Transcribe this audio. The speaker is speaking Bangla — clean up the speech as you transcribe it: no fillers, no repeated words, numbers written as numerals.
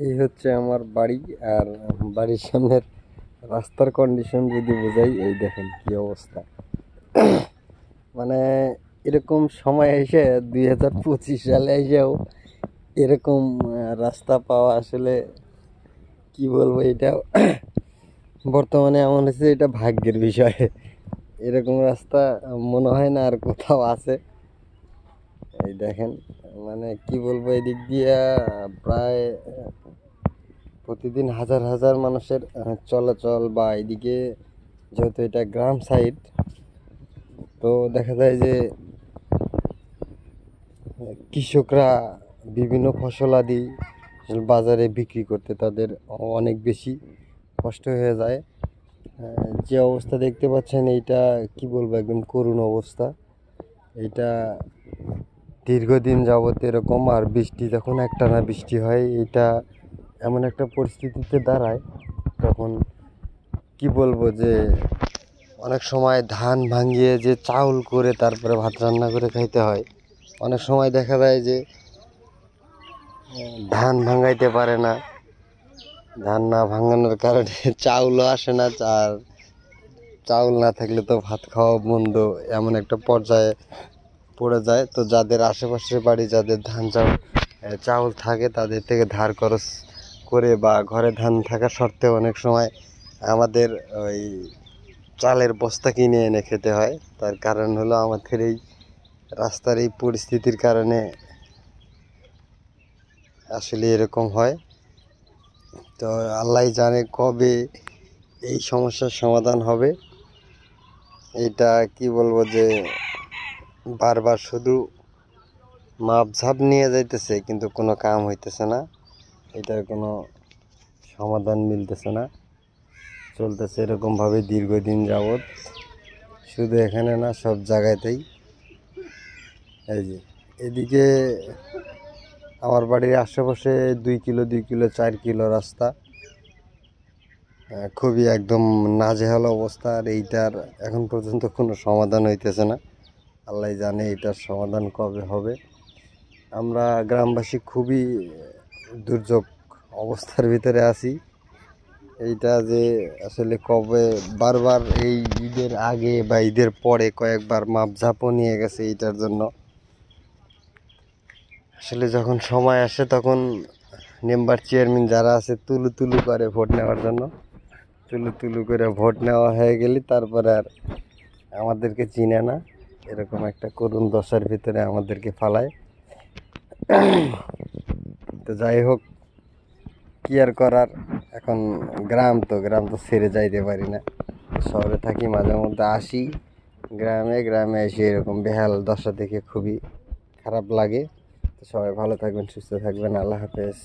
এই হচ্ছে আমার বাড়ি। আর বাড়ির সামনের রাস্তার কন্ডিশন যদি বোঝাই, এই দেখেন কি অবস্থা। মানে এরকম সময় এসে 2025 সালে এসেও এরকম রাস্তা পাওয়া আসলে কি বলবো, এটা বর্তমানে এমন হচ্ছে, এটা ভাগ্যের বিষয়। এরকম রাস্তা মনে হয় না আর কোথাও আছে। এই দেখেন, মানে কি বলবো, এদিক দিয়ে প্রায় প্রতিদিন হাজার হাজার মানুষের চলাচল, বা এদিকে যেহেতু এটা গ্রাম সাইড, তো দেখা যায় যে কৃষকরা বিভিন্ন ফসলাদি বাজারে বিক্রি করতে তাদের অনেক বেশি কষ্ট হয়ে যায়। যে অবস্থা দেখতে পাচ্ছেন, এইটা কি বলবো, একদম করুণ অবস্থা। এটা দীর্ঘদিন যাবত এরকম, আর বৃষ্টি যখন একটানা বৃষ্টি হয়, এটা এমন একটা পরিস্থিতিতে দাঁড়ায় তখন কি বলবো যে অনেক সময় ধান ভাঙিয়ে যে চাউল করে তারপরে ভাত রান্না করে খাইতে হয়। অনেক সময় দেখা যায় যে ধান ভাঙাইতে পারে না, ধান না ভাঙানোর কারণে চাউলও আসে না। আর চাউল না থাকলে তো ভাত খাওয়া বন্ধ, এমন একটা পর্যায়ে পড়ে যায়। তো যাদের আশেপাশের বাড়ি, যাদের ধান চাউল থাকে, তাদের থেকে ধার খরচ করে বা ঘরে ধান থাকা সত্ত্বেও অনেক সময় আমাদের ওই চালের বস্তা কিনে এনে খেতে হয়। তার কারণ হলো আমাদের এই রাস্তার এই পরিস্থিতির কারণে আসলে এরকম হয়। তো আল্লাহ জানে কবে এই সমস্যার সমাধান হবে। এটা কি বলবো যে বারবার শুধু মাপঝাপ নিয়ে যাইতেছে, কিন্তু কোনো কাম হইতেছে না, এটার কোনো সমাধান মিলতেছে না। চলতেছে এরকমভাবে দীর্ঘদিন যাবৎ, শুধু এখানে না, সব জায়গাতেই। এই যে এদিকে আমার বাড়ির আশেপাশে 2 কিলো 4 কিলো রাস্তা, খুবই একদম নাজেহাল অবস্থা। আর এইটার এখন পর্যন্ত কোনো সমাধান হইতেছে না। আল্লাহ জানে এটার সমাধান কবে হবে। আমরা গ্রামবাসী খুবই দুর্যোগ অবস্থার ভিতরে আছি। এইটা যে আসলে কবে, বারবার এই ঈদের আগে বা ঈদের পরে কয়েকবার মাপঝাপও নিয়ে গেছে এইটার জন্য। আসলে যখন সময় আসে তখন মেম্বার চেয়ারম্যান যারা আছে তুলু তুলু করে ভোট নেওয়ার জন্য, তুলু তুলু করে ভোট নেওয়া হয়ে গেলে তারপরে আর আমাদেরকে চিনে না। এরকম একটা করুণ দশার ভিতরে আমাদেরকে ফালায়। তো যাই হোক, কি আর করার। এখন গ্রাম তো ছেড়ে যাইতে পারি না। শহরে থাকি, মাঝে মধ্যে আসি গ্রামে। গ্রামে এসে এরকম বেহাল দশা দেখে খুবই খারাপ লাগে। তো সবাই ভালো থাকবেন, সুস্থ থাকবেন। আল্লাহ হাফেজ।